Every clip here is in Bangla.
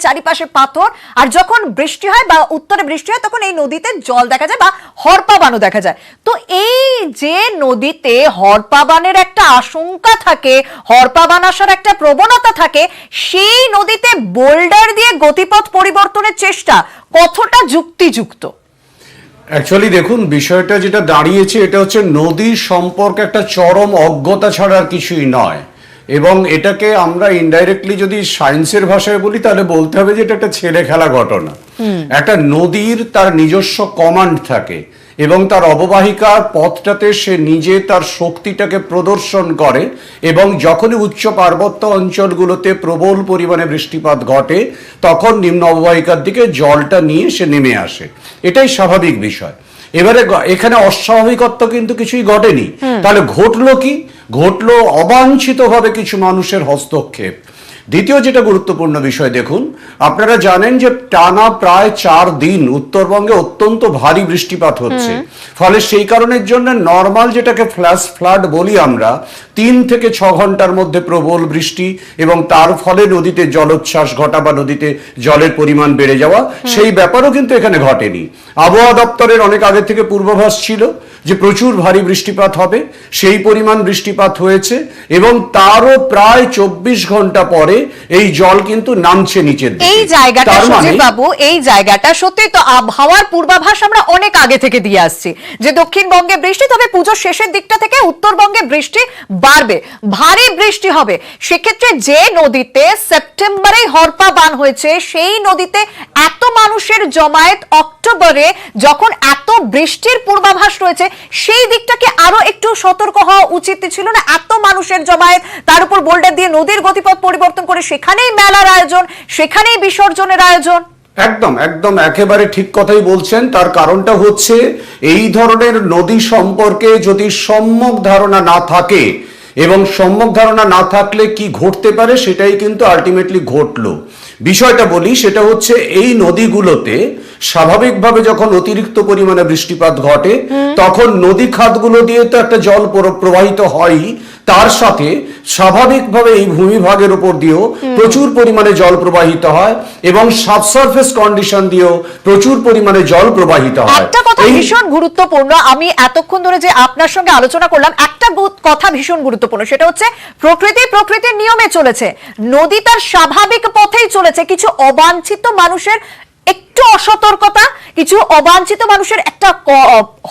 চারিপাশে পাথর, আর যখন বৃষ্টি হয় বা উত্তরে বৃষ্টি হয় তখন এই নদীতে জল দেখা যায় বা হরপাবানও দেখা যায়। তো এই যে নদীতে হরপাবানের একটা আশঙ্কা থাকে, হরপাবান আসার একটা প্রবণতা থাকে, সেই নদীতে বোল্ডার দিয়ে গতিপথ পরিবর্তনের চেষ্টা কতটা যুক্তিযুক্ত? অ্যাকচুয়ালি দেখুন, বিষয়টা যেটা দাঁড়িয়েছে এটা হচ্ছে নদী সম্পর্কে একটা চরম অজ্ঞতা ছাড়া আর কিছুই নয়। এবং এটাকে আমরা ইনডাইরেক্টলি যদি সায়েন্সের ভাষায় বলি তাহলে বলতে হবে যে এটা একটা ছেলে খেলা ঘটনা। একটা নদীর তার নিজস্ব কমান্ড থাকে এবং তার অববাহিকার পথটাতে সে নিজে তার শক্তিটাকে প্রদর্শন করে, এবং যখনই উচ্চ পার্বত্য অঞ্চলগুলোতে প্রবল পরিমাণে বৃষ্টিপাত ঘটে তখন নিম্ন অববাহিকার দিকে জলটা নিয়ে সে নেমে আসে। এটাই স্বাভাবিক বিষয়। এবারে এখানে অস্বাভাবিকত্ব কিন্তু কিছুই ঘটেনি। তাহলে ঘটলো কি? ঘটলো অবাঞ্ছিতভাবে কিছু মানুষের হস্তক্ষেপ। দ্বিতীয় যেটা গুরুত্বপূর্ণ বিষয়, দেখুন আপনারা জানেন যে টানা প্রায় 4 দিন উত্তরবঙ্গে অত্যন্ত ভারী বৃষ্টিপাত হচ্ছে। ফলে সেই কারণের জন্য নর্মাল যেটাকে ফ্ল্যাশ ফ্লাড বলি আমরা, 3 থেকে 6 ঘন্টার মধ্যে প্রবল বৃষ্টি এবং তার ফলে নদীতে জলোচ্ছ্বাস ঘটা বা নদীতে জলের পরিমাণ বেড়ে যাওয়া, সেই ব্যাপারও কিন্তু এখানে ঘটেনি। আবহাওয়া দপ্তরের অনেক আগে থেকে পূর্বাভাস ছিল যে প্রচুর ভারী বৃষ্টিপাত হবে, সেই পরিমাণ বৃষ্টিপাত হয়েছে এবং তারও প্রায় 24 ঘন্টা পরে এই জল কিন্তু নামছে নিচের দিকে। এই জায়গাটা সুজিত বাবু, এই জায়গাটা সত্যি তো আবহাওয়ার পূর্বাভাস আমরা অনেক আগে থেকে দিয়ে আসছি যে দক্ষিণবঙ্গে বৃষ্টি, তবে পুজোর শেষের দিকটা থেকে উত্তরবঙ্গে বৃষ্টি বাড়বে, ভারী বৃষ্টি হবে। সেক্ষেত্রে যে নদীতে সেপ্টেম্বরে হরপা বান হয়েছে, সেই নদীতে এত মানুষের জমায়েত অক্টোবরে যখন এত বৃষ্টির পূর্বাভাস রয়েছে, সেই দিকটাকে আরো একটু সতর্ক হওয়া উচিত ছিল না? এত মানুষের জমায়েত, তার উপর বোল্ডার দিয়ে নদীর গতিপথ পরিবর্তন করে সেখানেই মেলার আয়োজন, সেখানেই বিসর্জনের আয়োজন। একদম একদম একেবারে ঠিক কথাই বলছেন। তার কারণটা হচ্ছে এই ধরনের নদী সম্পর্কে যদি সম্যক ধারণা না থাকে, এবং সম্যক ধারণা না থাকলে কি ঘটতে পারে সেটাই কিন্তু আলটিমেটলি ঘটলো। বিষয়টা বলি, সেটা হচ্ছে এই নদীগুলোতে স্বাভাবিকভাবে যখন অতিরিক্ত পরিমাণে বৃষ্টিপাত ঘটে তখন নদী খাতগুলো দিয়ে তো একটা জল প্রবাহিত হয়, তার সাথে স্বাভাবিকভাবে এই ভূমিভাগের উপর দিয়েও প্রচুর পরিমাণে জল প্রবাহিত হয় এবং সাবসারফেস কন্ডিশন দিয়েও প্রচুর পরিমাণে জল প্রবাহিত হয়। একটা কথা ভীষণ গুরুত্বপূর্ণ, আমি এতক্ষণ ধরে যে আপনার সঙ্গে আলোচনা করলাম, একটা কথা ভীষণ গুরুত্বপূর্ণ, সেটা হচ্ছে প্রকৃতির নিয়মে চলেছে, নদী তার স্বাভাবিক পথেই চলেছে। কিছু অবাঞ্ছিত মানুষের একটু অসতর্কতা, কিছু অবাঞ্ছিত মানুষের একটা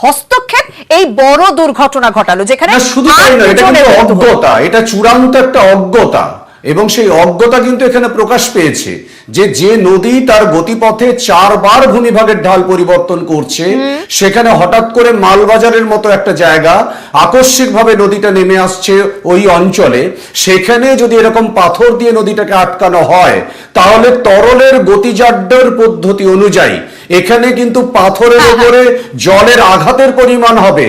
হস্তক্ষেপ এই বড় দুর্ঘটনা ঘটালো, যেখানে শুধু তাই নয়, এটা কিন্তু অজ্ঞতা, এটা চূড়ান্ত একটা অজ্ঞতা। এবং সেই অজ্ঞতা কিন্তু এখানে প্রকাশ পেয়েছে যে নদী তার গতিপথে 4 বার ভূমিভাগের ঢাল পরিবর্তন করছে, সেখানে হঠাৎ করে মালবাজারের মতো একটা জায়গা আকস্মিকভাবে নদীটা নেমে আসছে ওই অঞ্চলে, সেখানে যদি এরকম পাথর দিয়ে নদীটাকে আটকানো হয় তাহলে তরলের গতিজাড্যের পদ্ধতি অনুযায়ী এখানে কিন্তু পাথরের উপরে জলের আঘাতের পরিমাণ হবে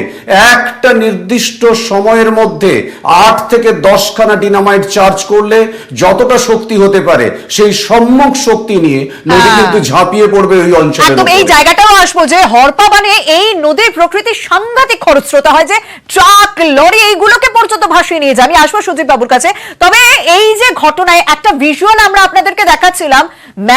একটা নির্দিষ্ট সময়ের মধ্যে 8 থেকে 10 খানা ডিনামাইট চার্জ করলে যতটা শক্তি হতে পারে সেই সম্যক শক্তি নিয়ে নদী কিন্তু ঝাঁপিয়ে পড়বে ওই অঞ্চলে। একদম এই জায়গাটাও আসবো যে হরপা বানে এই নদীর প্রকৃতি সাংঘাতিক খরস্রোতা হয়, যে ট্রাক লরি এইগুলোকে পর্যন্ত ভাসিয়ে নিয়ে যায়। আমি আসবো সুজিত বাবুর কাছে। তবে এই যে ঘটনায় একটা ভিজুয়াল আমরা আপনাদেরকে দেখাচ্ছিলাম,